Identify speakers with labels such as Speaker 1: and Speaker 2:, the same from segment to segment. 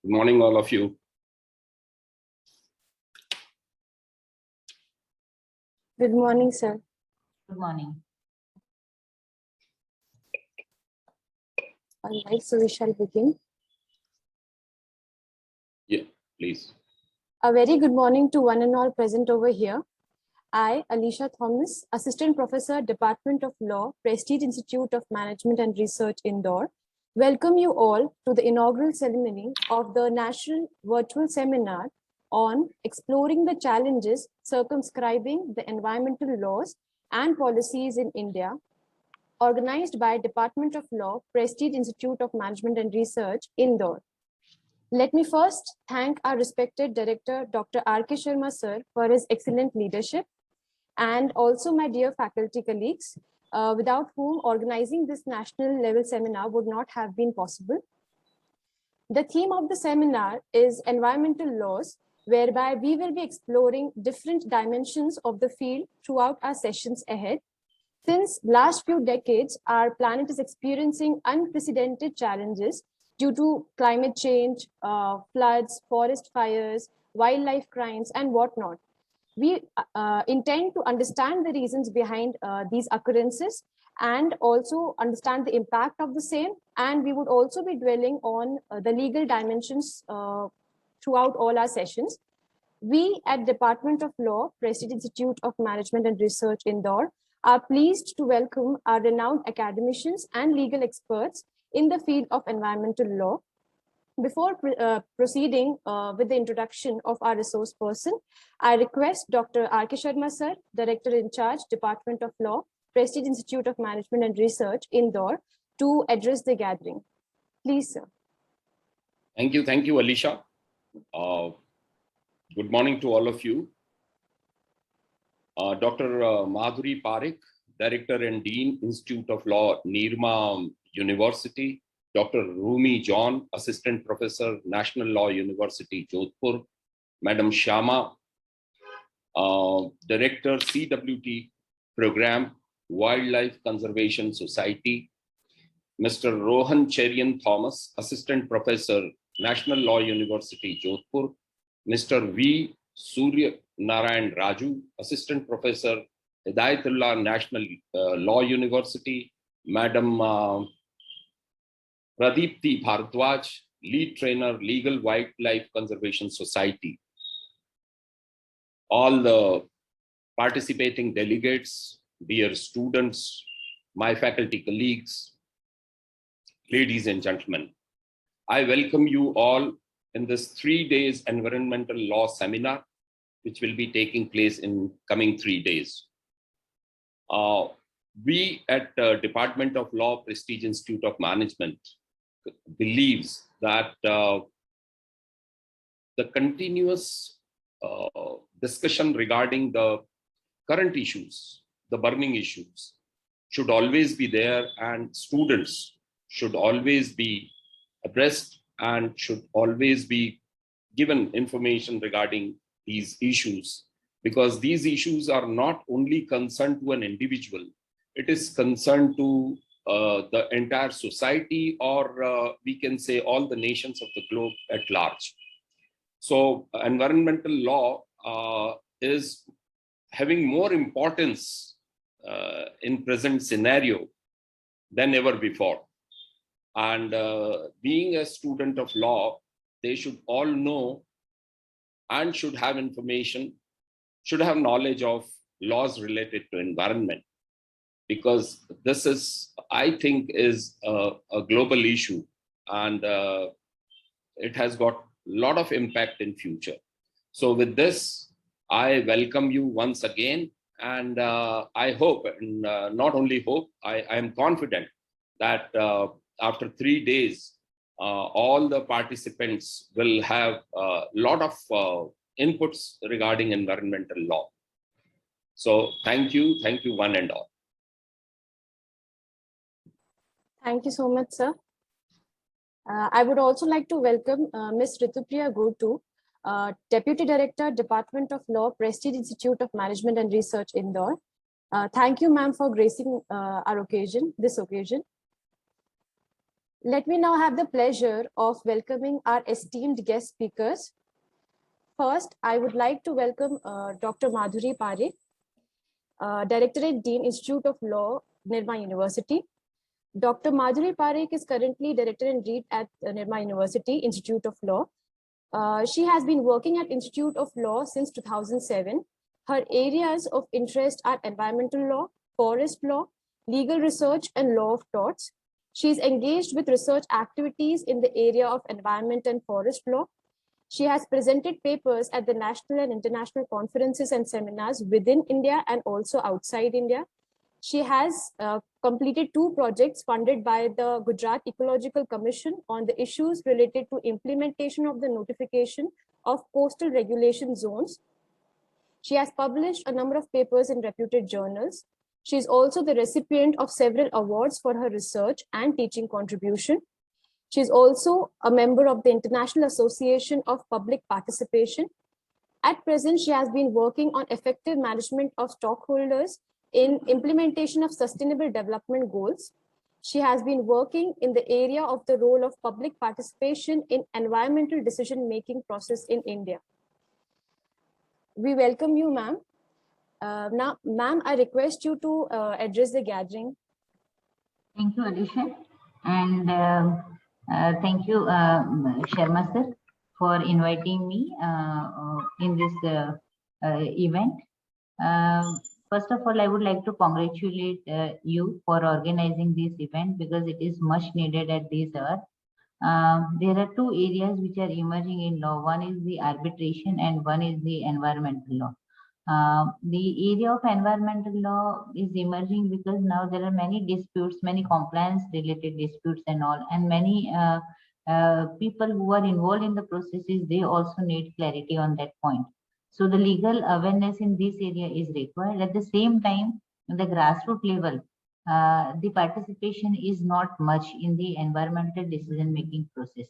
Speaker 1: Good morning, all of you.
Speaker 2: Good morning, sir.
Speaker 3: Good morning.
Speaker 2: All right, so we shall begin.
Speaker 1: Yeah, please.
Speaker 2: A very good morning to one and all present over here. I, Alicia Thomas, Assistant Professor, Department of Law, Prestige Institute of Management and Research, Indore, welcome you all to the inaugural ceremony of the National Virtual Seminar on exploring the challenges circumscribing the environmental laws and policies in India, organized by Department of Law, Prestige Institute of Management and Research, Indore. Let me first thank our respected Director, Dr. R.K. Sharma, sir, for his excellent leadership, and also my dear faculty colleagues, without whom organizing this national level seminar would not have been possible. The theme of the seminar is environmental laws, whereby we will be exploring different dimensions of the field throughout our sessions ahead. Since last few decades, our planet is experiencing unprecedented challenges due to climate change, floods, forest fires, wildlife crimes, and whatnot. We intend to understand the reasons behind these occurrences and also understand the impact of the same. And we would also be dwelling on the legal dimensions throughout all our sessions. We at Department of Law, Prestige Institute of Management and Research, Indore, are pleased to welcome our renowned academicians and legal experts in the field of environmental law. Before proceeding with the introduction of our resource person, I request Dr. R.K. Sharma, sir, Director in Charge, Department of Law, Prestige Institute of Management and Research, Indore, to address the gathering. Please, sir.
Speaker 1: Thank you, Alicia. Good morning to all of you. Dr. Madhuri Parekh, Director and Dean, Institute of Law, Nirma University. Dr. Rumi John, Assistant Professor, National Law University, Jodhpur. Madam Shama, Director, CWT Program, Wildlife Conservation Society. Mr. Rohan Cherian Thomas, Assistant Professor, National Law University, Jodhpur. Mr. V. Surya Narayan Raju, Assistant Professor, Hidayatullah National Law University. Madam Pradeepti Bharadwaj, Lead Trainer, Legal Wildlife Conservation Society. All the participating delegates, dear students, my faculty colleagues, ladies and gentlemen, I welcome you all in this 3 days environmental law seminar, which will be taking place in coming 3 days. We at Department of Law, Prestige Institute of Management believes that the continuous discussion regarding the current issues, the burning issues, should always be there, and students should always be addressed and should always be given information regarding these issues, because these issues are not only concerned to an individual, it is concerned to the entire society, or we can say all the nations of the globe at large. So environmental law is having more importance in present scenario than ever before. And being a student of law, they should all know and should have information, should have knowledge of laws related to environment, because this is, I think, is a global issue, and it has got a lot of impact in future. So with this, I welcome you once again, and I hope, and not only hope, I am confident that after 3 days, all the participants will have a lot of inputs regarding environmental law. So thank you one and all.
Speaker 2: Thank you so much, sir. I would also like to welcome Ms. Ritupriya Gotu, Deputy Director, Department of Law, Prestige Institute of Management and Research, Indore. Thank you, ma'am, for gracing our occasion, this occasion. Let me now have the pleasure of welcoming our esteemed guest speakers. First, I would like to welcome Dr. Madhuri Parekh, Director and Dean, Institute of Law, Nirma University. Dr. Madhuri Parekh is currently Director and Dean at Nirma University, Institute of Law. She has been working at Institute of Law since 2007. Her areas of interest are environmental law, forest law, legal research, and law of torts. She is engaged with research activities in the area of environment and forest law. She has presented papers at the national and international conferences and seminars within India and also outside India. She has completed 2 projects funded by the Gujarat Ecological Commission on the issues related to implementation of the notification of coastal regulation zones. She has published a number of papers in reputed journals. She is also the recipient of several awards for her research and teaching contribution. She is also a member of the International Association of Public Participation. At present, she has been working on effective management of stockholders in implementation of sustainable development goals. She has been working in the area of the role of public participation in environmental decision-making process in India. We welcome you, ma'am. Now, ma'am, I request you to address the gathering.
Speaker 3: Thank you, Alisha. And thank you, Sharma sir, for inviting me in this event. First of all, I would like to congratulate you for organizing this event because it is much needed at this hour. There are 2 areas which are emerging in law. One is the arbitration and one is the environmental law. The area of environmental law is emerging because now there are many disputes, many compliance related disputes and all, and many people who are involved in the processes, they also need clarity on that point. So the legal awareness in this area is required. At the same time, at the grassroots level, the participation is not much in the environmental decision-making process.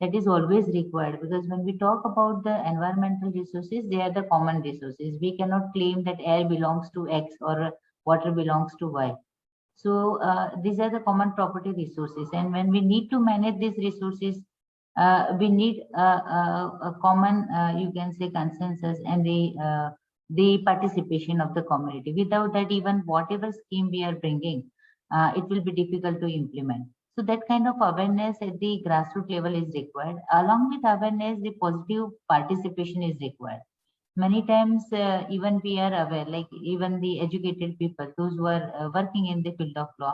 Speaker 3: That is always required because when we talk about the environmental resources, they are the common resources. We cannot claim that air belongs to X or water belongs to Y. So these are the common property resources. And when we need to manage these resources, we need a common, you can say, consensus and the participation of the community. Without that, even whatever scheme we are bringing, it will be difficult to implement. So that kind of awareness at the grassroots level is required. Along with awareness, the positive participation is required. Many times, even we are aware, like even the educated people, those who are working in the field of law,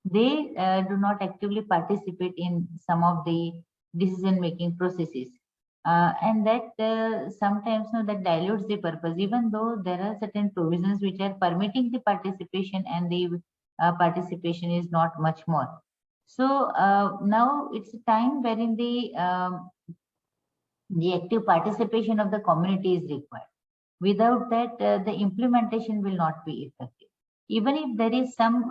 Speaker 3: they do not actively participate in some of the decision-making processes. And that sometimes that dilutes the purpose, even though there are certain provisions which are permitting the participation and the participation is not much more. So now it's a time wherein the active participation of the community is required. Without that, the implementation will not be effective. Even if there is some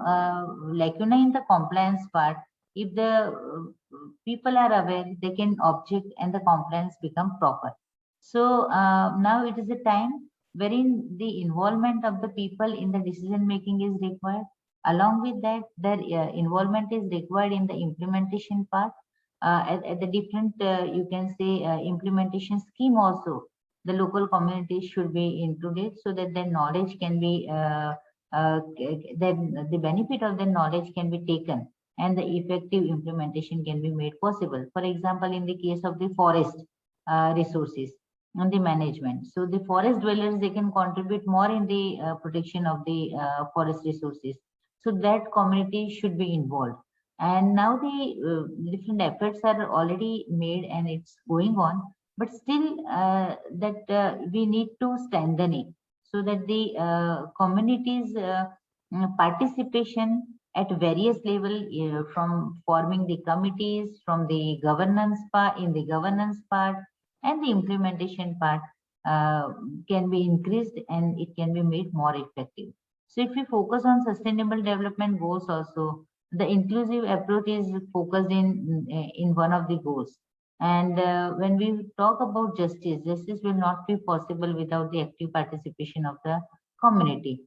Speaker 3: lacuna in the compliance part, if the people are aware, they can object and the compliance become proper. So now it is a time wherein the involvement of the people in the decision making is required. Along with that, their involvement is required in the implementation part. At the different, you can say, implementation scheme also, the local communities should be included so that their knowledge can be, then the benefit of their knowledge can be taken and the effective implementation can be made possible. For example, in the case of the forest resources and the management. So the forest dwellers, they can contribute more in the protection of the forest resources. So that community should be involved. And now the different efforts are already made and it's going on, but still we need to strengthen it so that the communities participation at various level, from forming the committees, from the governance part, in the governance part, and the implementation part can be increased and it can be made more effective. So if we focus on sustainable development goals also, the inclusive approach is focused in one of the goals. And when we talk about justice will not be possible without the active participation of the community.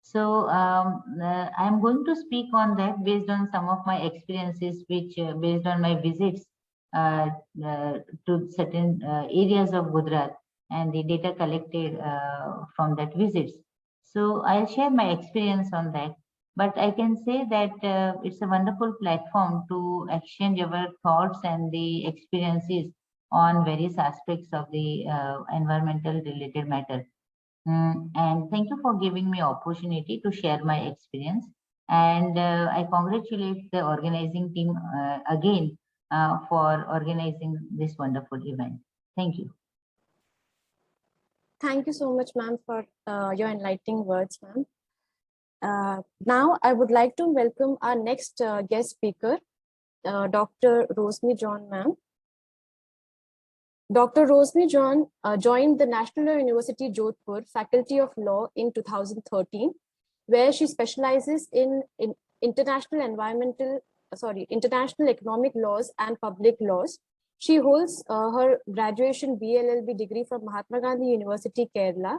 Speaker 3: So I'm going to speak on that based on some of my experiences, which based on my visits to certain areas of Gujarat and the data collected from that visits. So I'll share my experience on that. But I can say that it's a wonderful platform to exchange our thoughts and the experiences on various aspects of the environmental related matter. And thank you for giving me opportunity to share my experience. And I congratulate the organizing team again for organizing this wonderful event. Thank you.
Speaker 2: Thank you so much, ma'am, for your enlightening words, ma'am. Now, I would like to welcome our next guest speaker, Dr. Rosmi John, ma'am. Dr. Rosmi John joined the National Law University Jodhpur Faculty of Law in 2013, where she specializes in international economic laws and public laws. She holds her graduation BLLB degree from Mahatma Gandhi University, Kerala,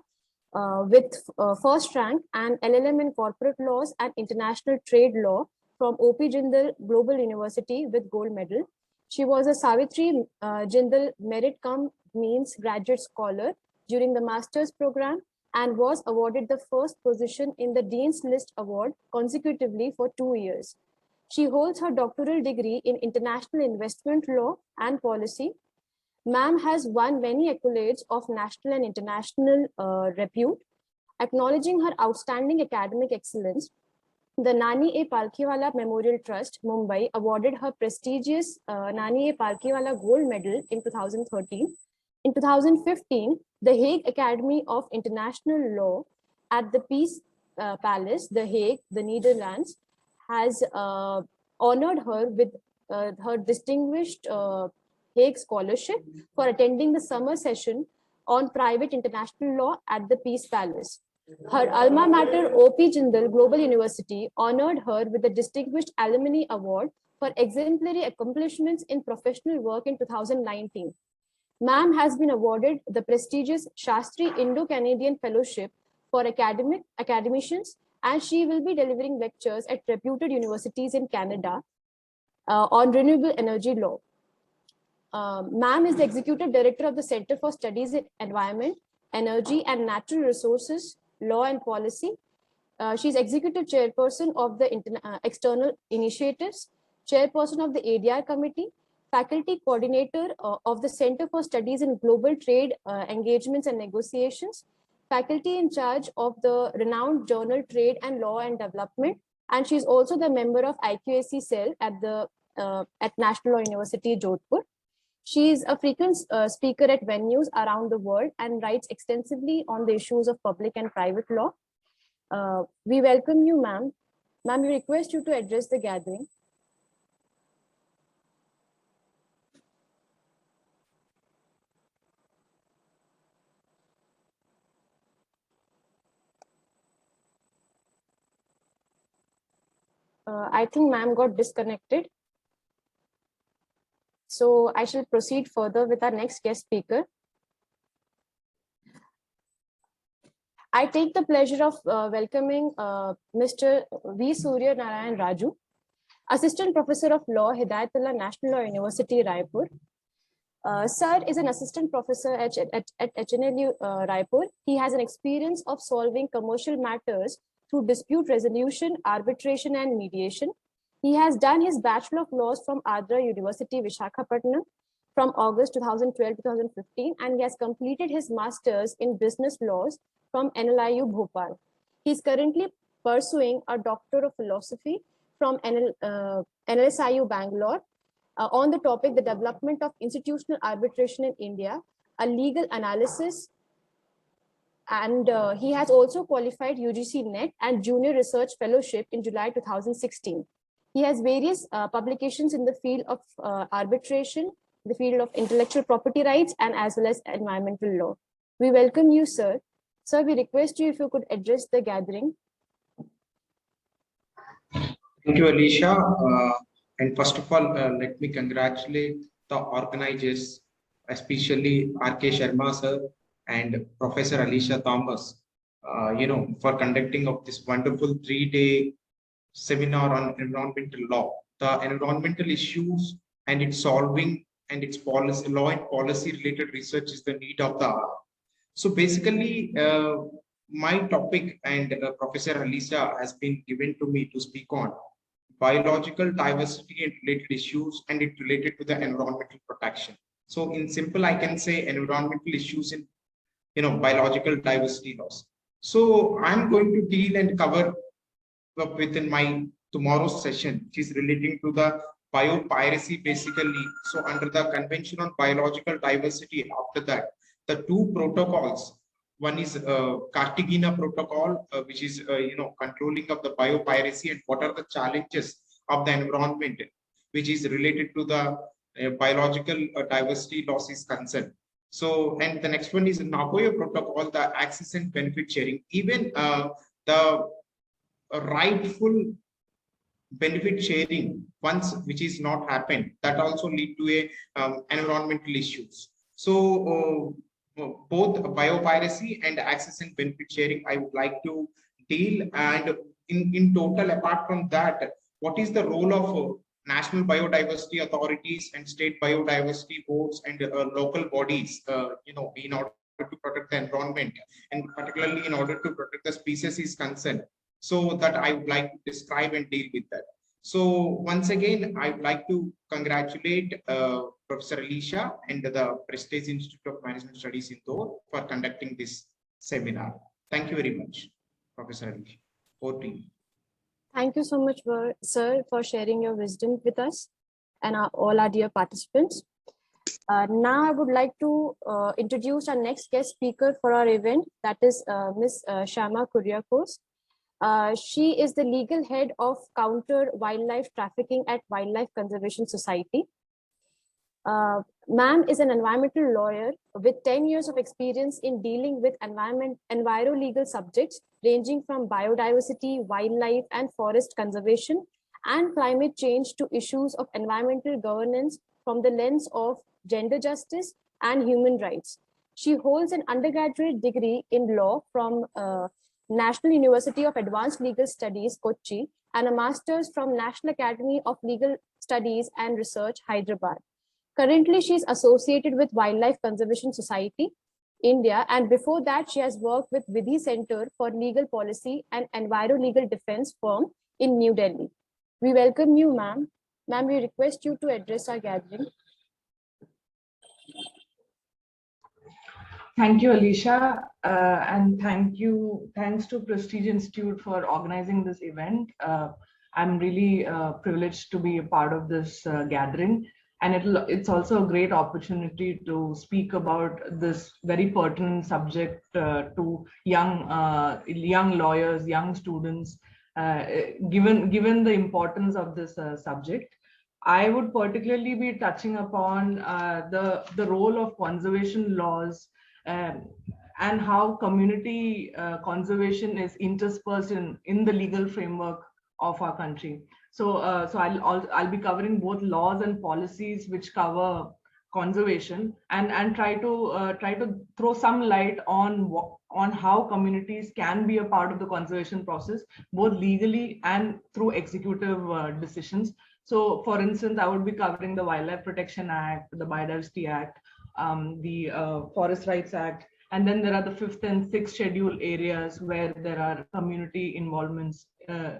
Speaker 2: with first rank, and LLM in corporate laws and international trade law from OP Jindal Global University with gold medal. She was a Savitri Jindal Merit Cum Means Graduate Scholar during the master's program and was awarded the first position in the Dean's List Award consecutively for 2 years. She holds her doctoral degree in international investment law and policy. Ma'am has won many accolades of national and international repute. Acknowledging her outstanding academic excellence, the Nani A. Palkhiwala Memorial Trust, Mumbai, awarded her prestigious Nani A. Palkhiwala Gold Medal in 2013. In 2015, the Hague Academy of International Law at the Peace Palace, The Hague, the Netherlands, has honored her with her distinguished Hague Scholarship for attending the summer session on private international law at the Peace Palace. Her alma mater, OP Jindal Global University, honored her with the Distinguished Alumni Award for exemplary accomplishments in professional work in 2019. Ma'am has been awarded the prestigious Shastri Indo-Canadian Fellowship for academicians, and she will be delivering lectures at reputed universities in Canada on renewable energy law. Ma'am is the Executive Director of the Center for Studies in Environment, Energy and Natural Resources, Law and Policy. She's Executive Chairperson of the External Initiatives, Chairperson of the ADR Committee, Faculty Coordinator of the Center for Studies in Global Trade Engagements and Negotiations, Faculty in charge of the renowned journal Trade and Law and Development, and she's also the member of IQAC cell at National Law University, Jodhpur. She is a frequent speaker at venues around the world and writes extensively on the issues of public and private law. We welcome you, ma'am. Ma'am, we request you to address the gathering. I think ma'am got disconnected. So I shall proceed further with our next guest speaker. I take the pleasure of welcoming Mr. V. Surya Narayan Raju, Assistant Professor of Law, Hidayatullah National Law University, Raipur. Sir is an assistant professor at HNLU Raipur. He has an experience of solving commercial matters through dispute resolution, arbitration, and mediation. He has done his Bachelor of Laws from Andhra University, Visakhapatnam from August 2012-2015, and he has completed his Masters in Business Laws from NLIU Bhopal. He is currently pursuing a Doctor of Philosophy from NLSIU Bangalore on the topic, the development of institutional arbitration in India, a legal analysis. And he has also qualified UGC NET and Junior Research Fellowship in July 2016. He has various publications in the field of arbitration, the field of intellectual property rights, and as well as environmental law. We welcome you, sir. Sir, we request you if you could address the gathering.
Speaker 4: Thank you, Alicia. And first of all, let me congratulate the organizers, especially R.K. Sharma, sir, and Professor Alicia Thomas, for conducting of this wonderful 3-day seminar on environmental law. The environmental issues and its solving and its policy, law and policy related research is the need of the hour. So basically, my topic and Professor Alicia has been given to me to speak on biological diversity and related issues, and it related to the environmental protection. So in simple, I can say environmental issues in biological diversity laws. So I'm going to deal and cover up within my tomorrow's session, which is relating to the biopiracy basically. So under the Convention on Biological Diversity, after that, the two protocols, one is Cartagena Protocol, which is controlling of the biopiracy and what are the challenges of the environment, which is related to the biological diversity laws is concerned. So, and the next one is Nagoya Protocol, the access and benefit sharing. Even the rightful benefit sharing, once which is not happened, that also lead to a environmental issues. So both biopiracy and access and benefit sharing, I would like to deal. And in total, apart from that, what is the role of national biodiversity authorities and state biodiversity boards and local bodies, in order to protect the environment, and particularly in order to protect the species is concerned. So that I would like to describe and deal with that. So once again, I would like to congratulate Professor Alicia and the Prestige Institute of Management Studies Indore for conducting this seminar. Thank you very much, Professor Alicia. Over to you.
Speaker 2: Thank you so much, sir, for sharing your wisdom with us and all our dear participants. Now I would like to introduce our next guest speaker for our event, that is Ms. Shyama Kuriakose. She is the legal head of Counter Wildlife Trafficking at Wildlife Conservation Society. Ma'am is an environmental lawyer with 10 years of experience in dealing with enviro-legal subjects ranging from biodiversity, wildlife and forest conservation and climate change to issues of environmental governance from the lens of gender justice and human rights. She holds an undergraduate degree in law from National University of Advanced Legal Studies, Kochi, and a master's from National Academy of Legal Studies and Research, Hyderabad. Currently, she is associated with Wildlife Conservation Society, India, and before that, she has worked with Vidhi Center for Legal Policy and Enviro Legal Defense firm in New Delhi. We welcome you, ma'am. Ma'am, we request you to address our gathering.
Speaker 5: Thank you, Alicia, and thanks to Prestige Institute for organizing this event. I'm really privileged to be a part of this gathering, and it's also a great opportunity to speak about this very pertinent subject to young lawyers, young students, given the importance of this subject. I would particularly be touching upon the role of conservation laws and how community conservation is interspersed in the legal framework of our country. So I'll be covering both laws and policies which cover conservation and try to throw some light on how communities can be a part of the conservation process, both legally and through executive decisions. So, for instance, I would be covering the Wildlife Protection Act, the Biodiversity Act, the Forest Rights Act, and then there are the 5th and 6th schedule areas where there are community involvements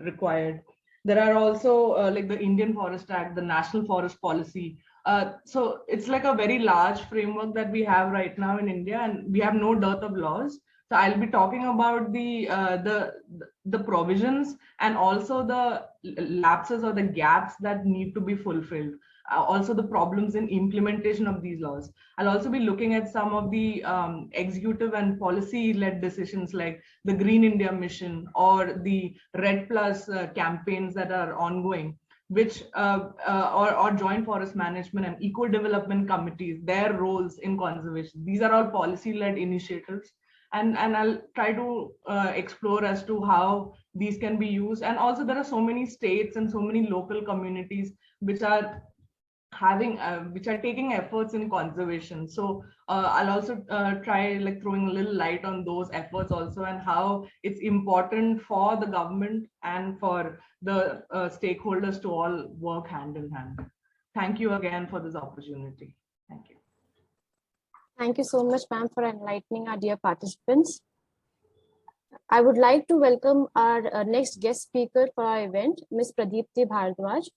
Speaker 5: required. There are also like the Indian Forest Act, the National Forest Policy. So it's like a very large framework that we have right now in India, and we have no dearth of laws. So I'll be talking about the provisions and also the lapses or the gaps that need to be fulfilled. Also the problems in implementation of these laws. I'll also be looking at some of the executive and policy-led decisions like the Green India Mission or the Red Plus campaigns that are ongoing, which or joint forest management and eco-development committees, their roles in conservation. These are all policy-led initiatives. And I'll try to explore as to how these can be used. And also there are so many states and so many local communities which are having which are taking efforts in conservation. So I'll also try like throwing a little light on those efforts also, and how it's important for the government and for the stakeholders to all work hand in hand. Thank you again for this opportunity. Thank you.
Speaker 2: Thank you so much, ma'am, for enlightening our dear participants. I would like to welcome our next guest speaker for our event, Ms. Pradeepti Bhardwaj.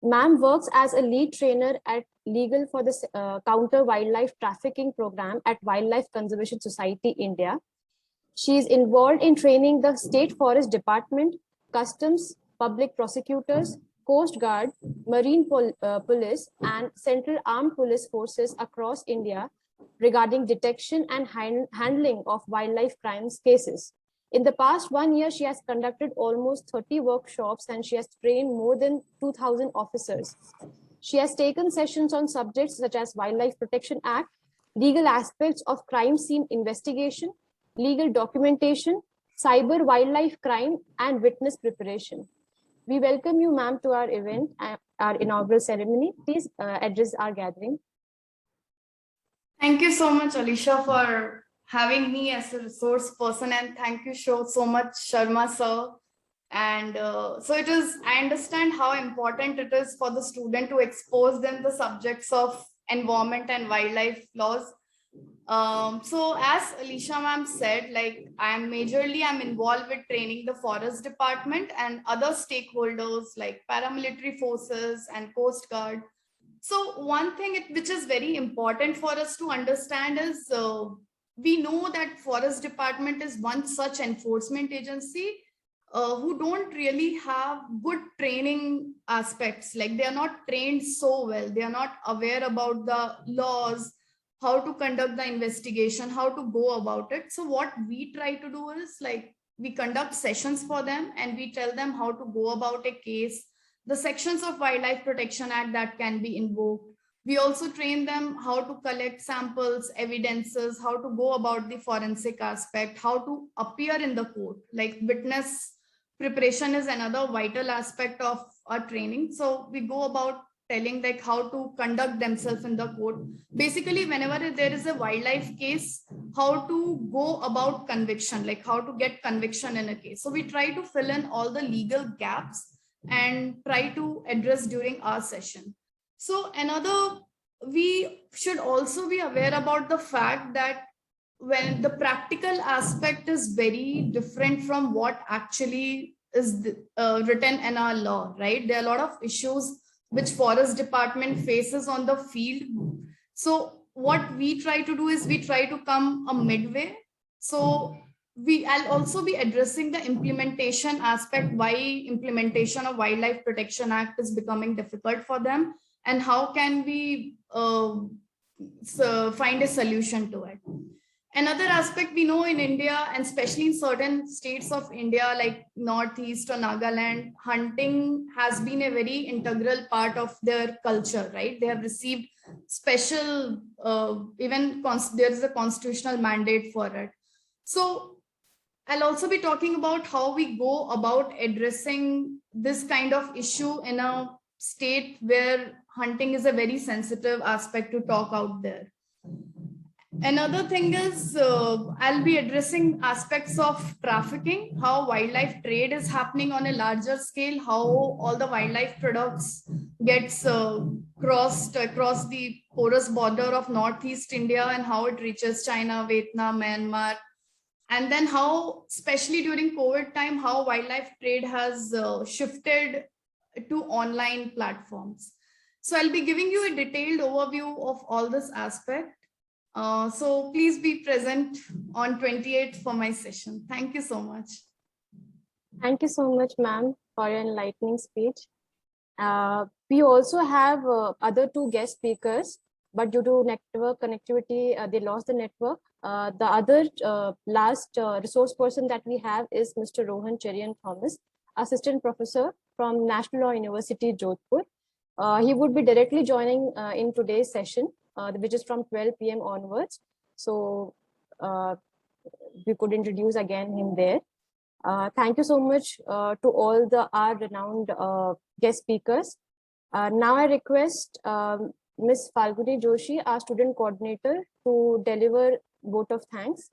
Speaker 2: Ma'am works as a lead trainer at Legal for the Counter Wildlife Trafficking Program at Wildlife Conservation Society, India. She is involved in training the State Forest Department, Customs, public prosecutors, Coast Guard, Marine Police, and Central Armed Police Forces across India regarding detection and handling of wildlife crimes cases. In the past 1 year, she has conducted almost 30 workshops and she has trained more than 2,000 officers. She has taken sessions on subjects such as Wildlife Protection Act, legal aspects of crime scene investigation, legal documentation, cyber wildlife crime, and witness preparation. We welcome you, ma'am, to our event, our inaugural ceremony. Please address our gathering.
Speaker 6: Thank you so much, Alisha, for having me as a resource person, and thank you so much, Sharma sir. And I understand how important it is for the student to expose them the subjects of environment and wildlife laws. So as Alisha ma'am said, like I'm involved with training the forest department and other stakeholders like paramilitary forces and Coast Guard. So one thing which is very important for us to understand is we know that forest department is one such enforcement agency who don't really have good training aspects. Like they are not trained so well. They are not aware about the laws, how to conduct the investigation, how to go about it. So what we try to do is like we conduct sessions for them and we tell them how to go about a case, the sections of Wildlife Protection Act that can be invoked. We also train them how to collect samples, evidences, how to go about the forensic aspect, how to appear in the court. Like witness preparation is another vital aspect of our training. So we go about telling like how to conduct themselves in the court. Basically, whenever there is a wildlife case, how to go about conviction, like how to get conviction in a case. So we try to fill in all the legal gaps and try to address during our session. So we should also be aware about the fact that when the practical aspect is very different from what actually is written in our law, right? There are a lot of issues which forest department faces on the field. So what we try to do is we try to come a midway. So I'll also be addressing the implementation aspect, why implementation of Wildlife Protection Act is becoming difficult for them, and how can we find a solution to it. Another aspect we know in India, and especially in certain states of India like Northeast or Nagaland, hunting has been a very integral part of their culture, right? They have received special, there is a constitutional mandate for it. So I'll also be talking about how we go about addressing this kind of issue in a state where hunting is a very sensitive aspect to talk out there. Another thing is I'll be addressing aspects of trafficking, how wildlife trade is happening on a larger scale, how all the wildlife products gets crossed across the porous border of Northeast India and how it reaches China, Vietnam, Myanmar. And then how, especially during COVID time, how wildlife trade has shifted to online platforms. So I'll be giving you a detailed overview of all this aspect. So please be present on 28th for my session. Thank you so much.
Speaker 2: Thank you so much, ma'am, for your enlightening speech. We also have other two guest speakers, but due to network connectivity, they lost the network. The other last resource person that we have is Mr. Rohan Cherian Thomas, Assistant Professor from National Law University, Jodhpur. He would be directly joining in today's session, which is from 12 p.m. onwards. So we could introduce again him there. Thank you so much to all our renowned guest speakers. Now I request Ms. Falguni Joshi, our student coordinator, to deliver vote of thanks.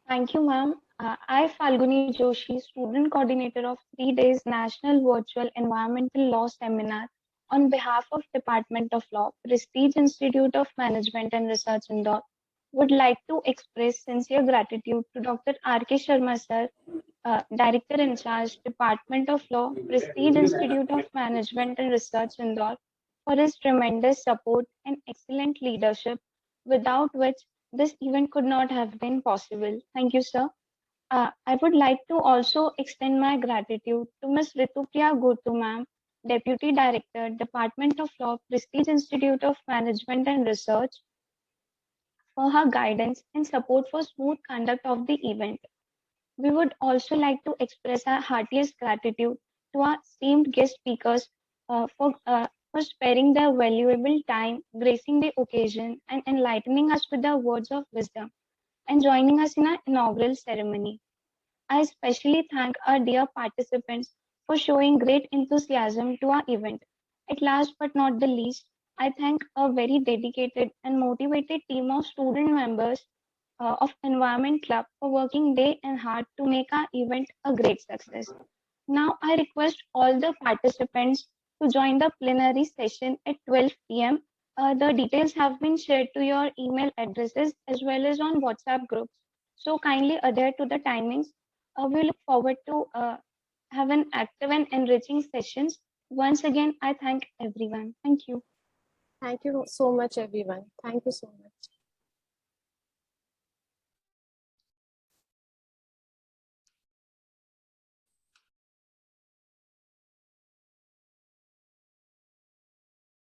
Speaker 7: Thank you, ma'am. I, Falguni Joshi, student coordinator of 3 days National Virtual Environmental Law Seminar on behalf of Department of Law, Prestige Institute of Management and Research Indore, would like to express sincere gratitude to Dr. R.K. Sharma sir, Director in charge, Department of Law, Prestige Institute of Management and Research Indore, for his tremendous support and excellent leadership, without which this event could not have been possible. Thank you, sir. I would like to also extend my gratitude to Ms. Ritupriya Gurtu, ma'am, Deputy Director, Department of Law, Prestige Institute of Management and Research, for her guidance and support for smooth conduct of the event. We would also like to express our heartiest gratitude to our esteemed guest speakers for sparing their valuable time, gracing the occasion, and enlightening us with their words of wisdom, and joining us in our inaugural ceremony. I especially thank our dear participants for showing great enthusiasm to our event. At last but not the least, I thank a very dedicated and motivated team of student members of Environment Club for working day and hard to make our event a great success. Now I request all the participants to join the plenary session at 12 p.m. The details have been shared to your email addresses as well as on WhatsApp groups. So kindly adhere to the timings. We look forward to have an active and enriching sessions. Once again, I thank everyone. Thank you.
Speaker 2: Thank you so much, everyone. Thank you so much.